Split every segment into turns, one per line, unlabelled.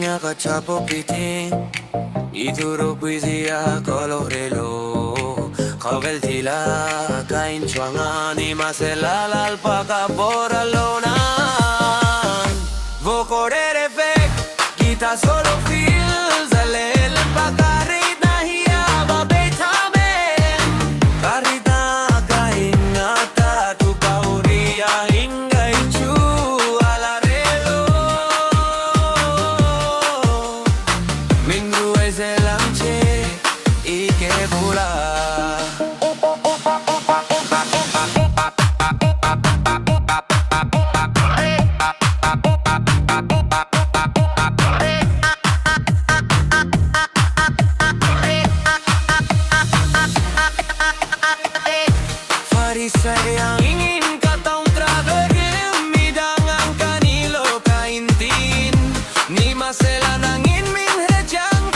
kiangah ka chapopui thing itu ropui kolo Hrelo Khawvel thil kain chhuang Nimahsela Lalpa ka boral vo correr effect kita solo feel zalel pakarit na hriaa beit hriatna kain nghat Tupawh inngai Hrelo min hruai selang ike bulah Pharisai angin ka ṭawngṭai Midang ang kanilo kain ṭhin Nimahsela nangin min chiamg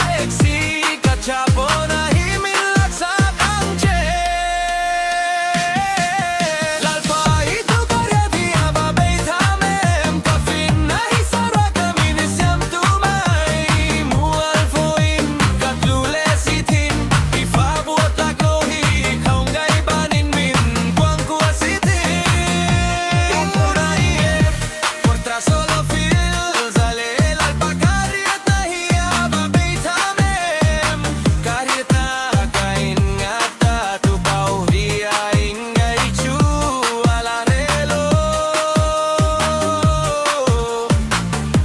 ka chapona min laksak ang Lalpa itu karya dia beit ka fing na hisara kami nisyam tumay mual foin katlule si ṭhin ifabuot laklohi Ngai banin min chuang kuwa si ṭhin portra solo fil zale lalpa hriat na hriaa beit hriatna kain nghat Tupawh inngai Hrelo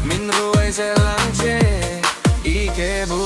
min hruai selang ike bulah